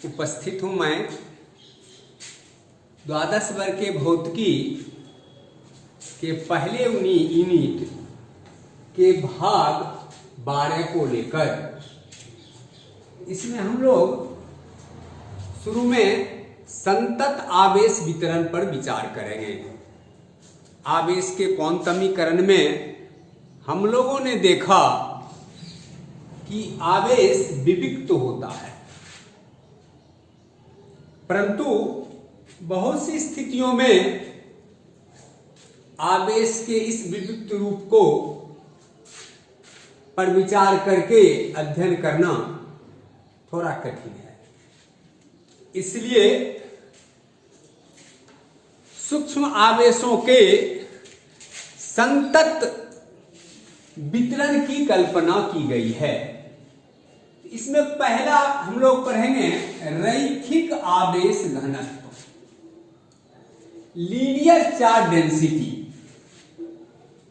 उपस्थित हूँ मैं द्वादश वर्ग के भौतिकी के पहले यूनिट के भाग 12 को लेकर। इसमें हम लोग शुरू में संतत आवेश वितरण पर विचार करेंगे। आवेश के क्वांटमीकरण में हम लोगों ने देखा कि आवेश विविक्त होता है, परंतु बहुत सी स्थितियों में आवेश के इस विविक्त रूप को पर विचार करके अध्ययन करना थोड़ा कठिन है। इसलिए सूक्ष्म आवेशों के संतत वितरण की कल्पना की गई है। इसमें पहला हम लोग पढ़ेंगे रैखिक आवेश घनत्व, लीनियर चार्ज डेंसिटी।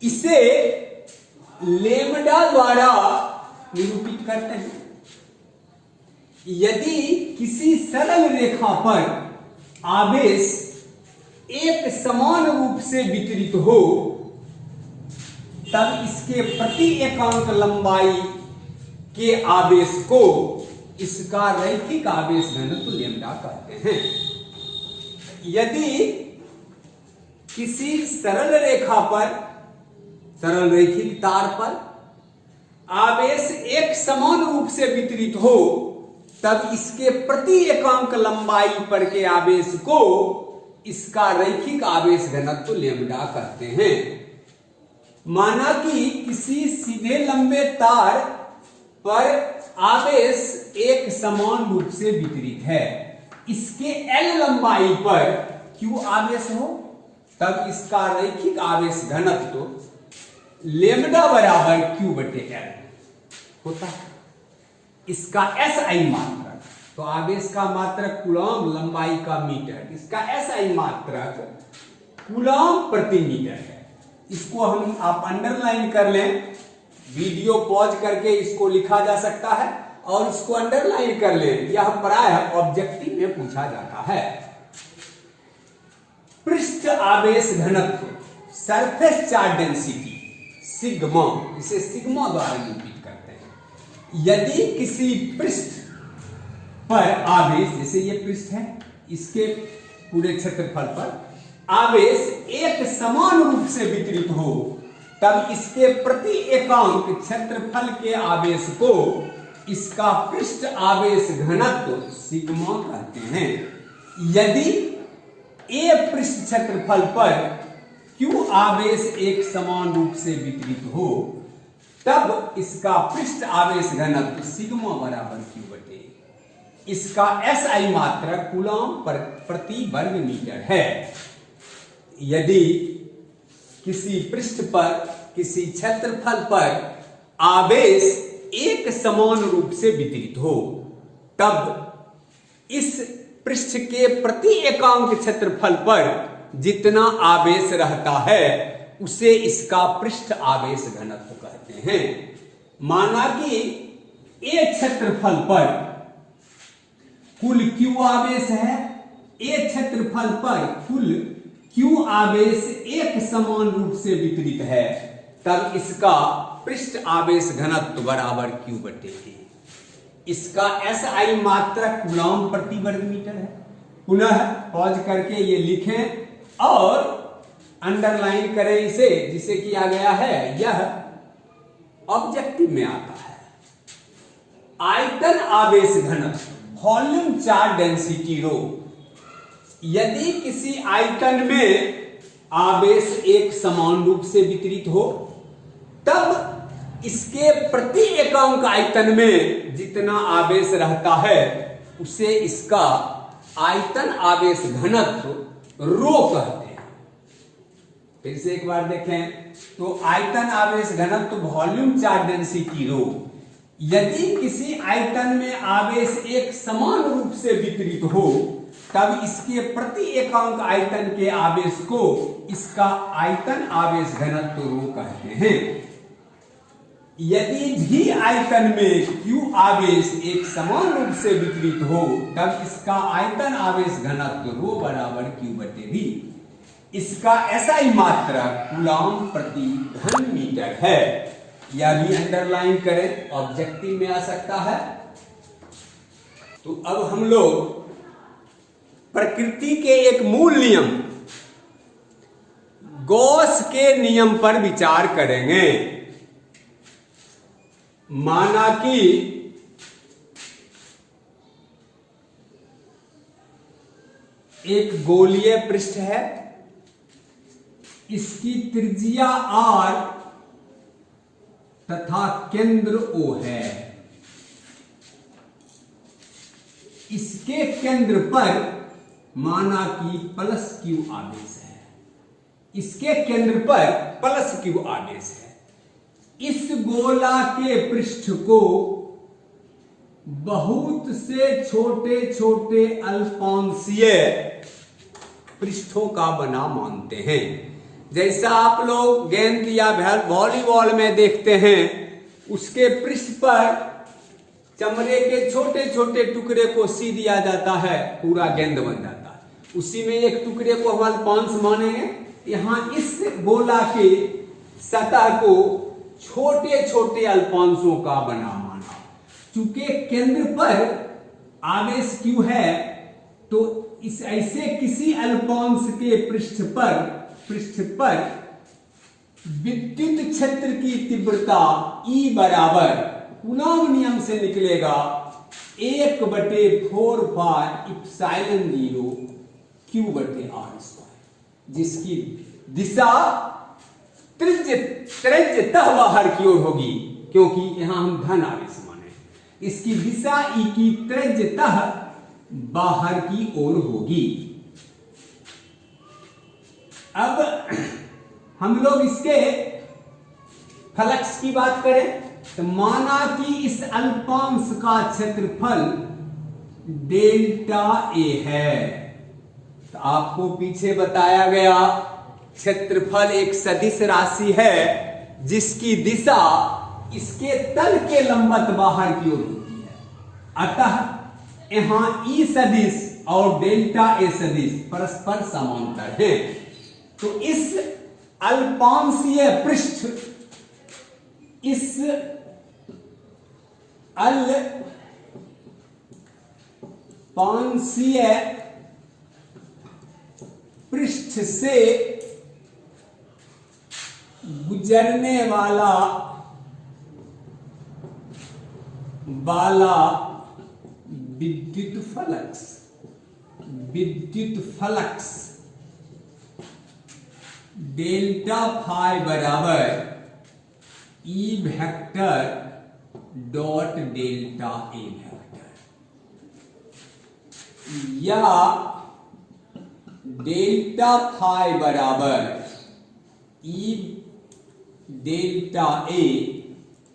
इसे लेमडा द्वारा निरूपित करते हैं। यदि किसी सरल रेखा पर आवेश एक समान रूप से वितरित हो, तब इसके प्रति एकांक लंबाई के आवेश को इसका रैखिक आवेश घनत्व लेमडा कहते हैं। यदि किसी सरल रेखा पर, सरल रैखिक तार पर आवेश एक समान रूप से वितरित हो, तब इसके प्रति एकांक लंबाई पर के आवेश को इसका रैखिक आवेश घनत्व लेमडा कहते हैं। माना कि किसी सीधे लंबे तार पर आवेश एक समान रूप से वितरित है, इसके L लंबाई पर Q आवेश हो, तब इसका रैखिक आवेश घनत्व लेमडा बराबर Q बटे L होता है। इसका SI मात्रक, तो आवेश का मात्रक कूलॉम, लंबाई का मीटर, इसका SI मात्रक कूलॉम प्रति मीटर है। इसको हम आप अंडरलाइन कर लें, वीडियो पॉज करके इसको लिखा जा सकता है और इसको अंडरलाइन कर लें। यह प्रायः ऑब्जेक्टिव में पूछा जाता है। पृष्ठ आवेश घनत्व, सरफेस चार्ज डेंसिटी, सिग्मा, इसे सिग्मा द्वारा निरूपित करते हैं। यदि किसी पृष्ठ पर आवेश, जैसे ये पृष्ठ है, इसके पूरे क्षेत्रफल पर आवेश एक समान रूप से वितरित हो, तब इसके प्रति एकांक क्षेत्रफल के आवेश को इसका पृष्ठ आवेश घनत्व सिग्मा कहते हैं। यदि ए पृष्ठ क्षेत्रफल पर Q आवेश एक समान रूप से वितरित हो, तब इसका पृष्ठ आवेश घनत्व सिग्मा बराबर Q बटे, इसका SI मात्रक कूलॉम प्रति वर्ग मीटर है। यदि किसी पृष्ठ पर, किसी क्षेत्रफल पर आवेश एक समान रूप से वितरित हो, तब इस पृष्ठ के प्रति एकांक क्षेत्रफल पर जितना आवेश रहता है उसे इसका पृष्ठ आवेश घनत्व कहते हैं। माना कि ए क्षेत्रफल पर कुल Q आवेश है, ए क्षेत्रफल पर कुल Q आवेश एक समान रूप से वितरित है, तब इसका पृष्ठ आवेश घनत्व बराबर Q बटे A। इसका SI मात्रक कूलॉम प्रति वर्ग मीटर है। पुनः पॉज करके ये लिखें और अंडरलाइन करें इसे, जिसे किया गया है, यह ऑब्जेक्टिव में आता है। आयतन आवेश घनत्व, वॉल्यूम चार्ज डेंसिटी रो। यदि किसी आयतन में आवेश एक समान रूप से वितरित हो, तब इसके प्रति एकांक आयतन में जितना आवेश रहता है उसे इसका आयतन आवेश घनत्व रो कहते हैं। फिर से एक बार देखें तो आयतन आवेश घनत्व वॉल्यूम चार्ज डेंसिटी रो। यदि किसी आयतन में आवेश एक समान रूप से वितरित हो, तब इसके प्रति एकांक आयतन के आवेश को इसका आयतन आवेश घनत्व रो कहते हैं। यदि भी आयतन में Q आवेश एक समान रूप से वितरित हो तब इसका आयतन आवेश घनत्व रो बराबर Q बटे V। इसका SI मात्रा कूलॉम प्रति घन मीटर है। यह भी अंडरलाइन करें, ऑब्जेक्टिव में आ सकता है। तो अब हम लोग प्रकृति के एक मूल नियम गॉस के नियम पर विचार करेंगे। माना कि एक गोलीय पृष्ठ है, इसकी त्रिज्या R तथा केंद्र O है। इसके केंद्र पर माना कि प्लस Q आवेश है। इसके केंद्र पर प्लस Q आवेश है। इस गोला के पृष्ठ को बहुत से छोटे छोटे अल्पांशीय पृष्ठों का बना मानते हैं। जैसा आप लोग गेंद या वॉलीबॉल में देखते हैं, उसके पृष्ठ पर चमड़े के छोटे छोटे टुकड़े को सी दिया जाता है, पूरा गेंद बन जाता है। उसी में एक टुकड़े को हम अल्पांश मानेंगे। यहां इस गोला के सतह को छोटे छोटे अल्पांशों का बना माना। चूंकि केंद्र पर आवेश Q है, तो इस ऐसे किसी अल्पांश के पृष्ठ पर विद्युत क्षेत्र की तीव्रता E बराबर कूलॉम नियम से निकलेगा 1/4 पाई इप्सिलॉन 0 Q बटे R स्क्वायर, जिसकी दिशा त्रिज्यतः बाहर की ओर होगी, क्योंकि यहां हम धन आवेश माने। इसकी दिशा E की त्रिज्यतः बाहर की ओर होगी। अब हम लोग इसके फ्लक्स की बात करें तो माना कि इस अल्पांश का क्षेत्रफल डेल्टा A है। तो आपको पीछे बताया गया क्षेत्रफल एक सदिश राशि है जिसकी दिशा इसके तल के लंबवत बाहर की ओर होती है। अतः यहां E सदिश और डेल्टा A सदिश परस्पर समांतर हैं। तो इस अल्पांशीय पृष्ठ, इस अल्पांशीय पृष्ठ से गुजरने वाला विद्युत फ्लक्स डेल्टा फाई बराबर E vector dot delta A vector, या डेल्टा फाई बराबर E delta A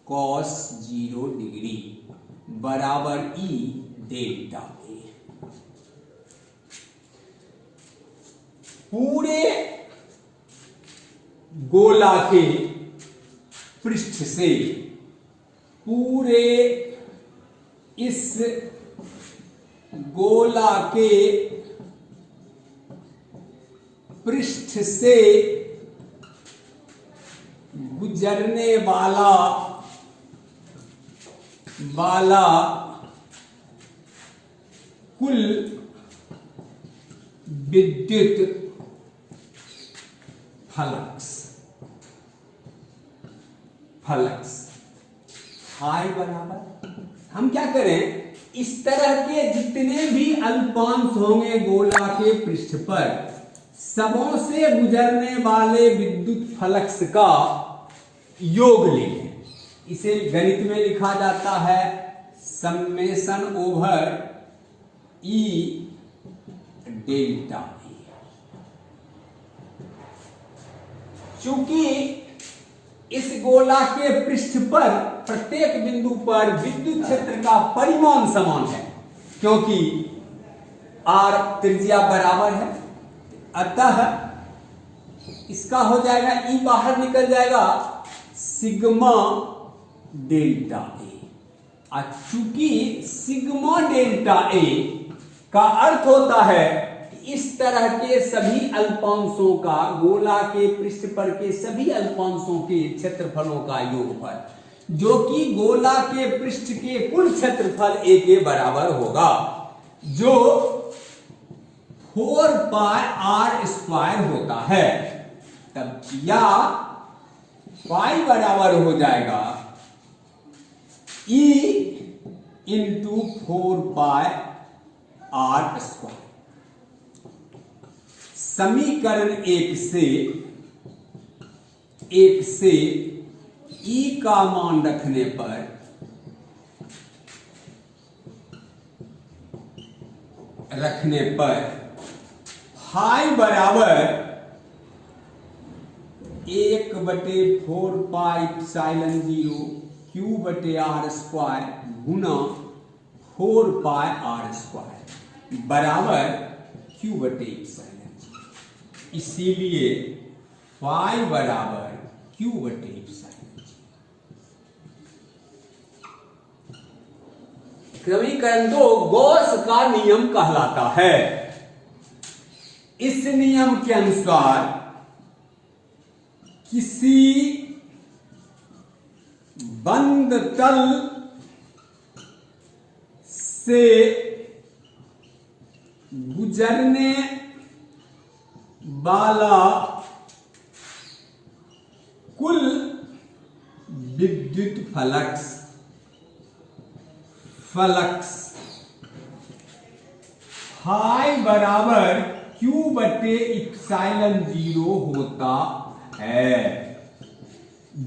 cos 0 degree बराबर E डेल्टा A। पूरे गोला के पृष्ठ से, पूरे इस गोला के पृष्ठ से गुजरने वाला कुल विद्युत फ्लक्स फाई बराबर, हम क्या करें, इस तरह के जितने भी अल्पांश होंगे गोला के पृष्ठ पर, सबों से गुजरने वाले विद्युत फ्लक्स का योग लें। इसे गणित में लिखा जाता है summation over E delta E। चूंकि इस गोला के पृष्ठ पर प्रत्येक बिंदु पर विद्युत क्षेत्र का परिमाण समान है, क्योंकि R त्रिज्या बराबर है, अतः इसका हो जाएगा E बाहर निकल जाएगा सिग्मा डेल्टा ए। और चूंकि सिग्मा डेल्टा ए का अर्थ होता है इस तरह के सभी अल्पांशों का, गोला के पृष्ठ पर के सभी अल्पांशों के क्षेत्रफलों का योगफल, जो कि गोला के पृष्ठ के कुल क्षेत्रफल ए के बराबर होगा, जो 4 पाई आर स्क्वायर होता है। तब या पाई बराबर हो जाएगा e into 4 pi r square. समीकरण एक से ई का मान रखने पर फाई बराबर 1/4 पाई एप्सिलॉन 0 क्यू बटे आर स्क्वायर गुना 4 पाई आर स्क्वायर बराबर क्यू बटे एप्सिलॉन। इसीलिए फाई बराबर क्यू बटे एप्सिलॉन। समीकरण 2 गॉस का नियम कहलाता है। इस नियम के अनुसार किसी बंद तल से गुजरने वाला कुल विद्युत फ्लक्स फाई बराबर क्यू बटे एप्सिलॉन 0 होता है,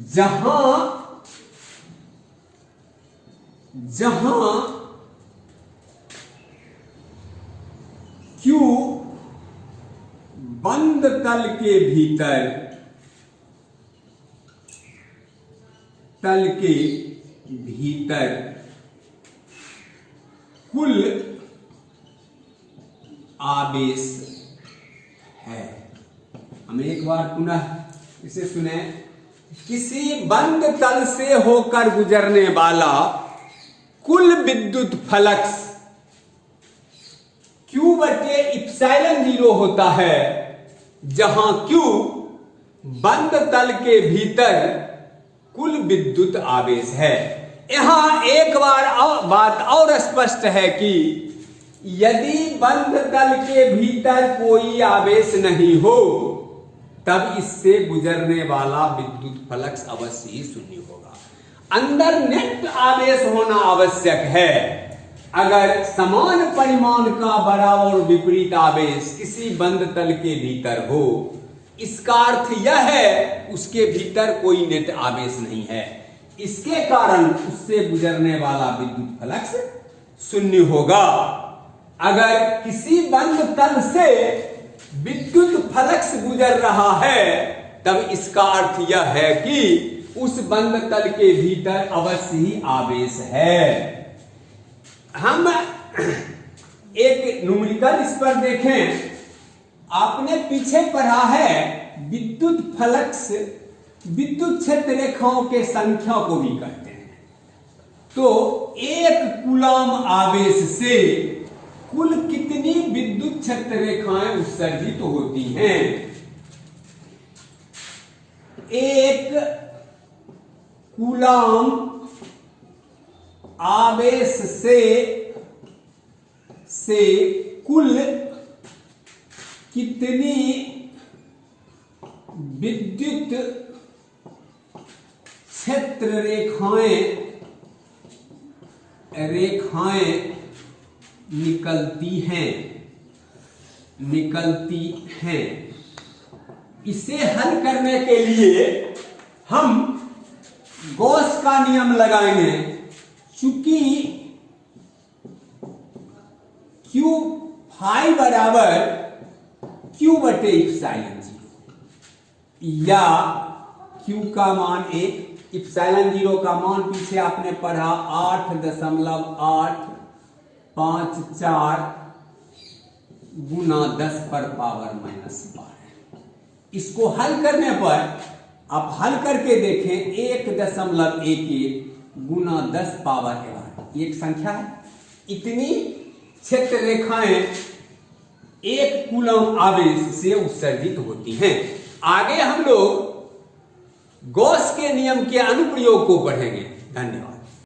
जहां क्यू बंद तल के भीतर कुल आवेश है। हम एक बार पुनः इसे सुने। किसी बंद तल से होकर गुजरने वाला कुल विद्युत फ्लक्स क्यू बटे एप्सिलॉन 0 होता है, जहां क्यू बंद तल के भीतर कुल विद्युत आवेश है। यहां एक बार बात और स्पष्ट है कि यदि बंद तल के भीतर कोई आवेश नहीं हो तब इससे गुजरने वाला विद्युत फ्लक्स अवश्य ही शून्य होगा। अंदर नेट आवेश होना आवश्यक है। अगर समान परिमाण का बराबर विपरीत आवेश किसी बंद तल के भीतर हो, इसका अर्थ यह है उसके भीतर कोई नेट आवेश नहीं है। इसके कारण उससे गुजरने वाला विद्युत फ्लक्स शून्य होगा। अगर किसी बंद तल से विद्युत फ्लक्स गुजर रहा है तब इसका अर्थ यह है कि उस बंद तल के भीतर अवश्य ही आवेश है। हम एक न्यूमेरिकल इस पर देखें। आपने पीछे पढ़ा है विद्युत फ्लक्स विद्युत क्षेत्र रेखाओं के संख्या को भी कहते हैं। तो एक कूलम आवेश से कुल कितनी विद्युत क्षेत्र रेखाएं उत्सर्जित होती हैं? एक कूलम आवेश से कुल कितनी विद्युत क्षेत्र रेखाएं निकलती हैं। इसे हल करने के लिए हम गॉस का नियम लगाएंगे। चूंकि क्यू फाई बराबर क्यू बटे एप्सिलॉन 0 या क्यू का मान 1, एप्सिलॉन 0 का मान पीछे आपने पढ़ा 8.854 गुना 10 पर पावर -12। इसको हल करने पर आप हल करके देखें 1.11 गुना 10 पावर 11 एक संख्या है। इतनी क्षेत्र रेखाएं एक कूलम आवेश से उत्सर्जित होती हैं। आगे हम लोग गॉस के नियम के अनुप्रयोग को पढ़ेंगे। धन्यवाद।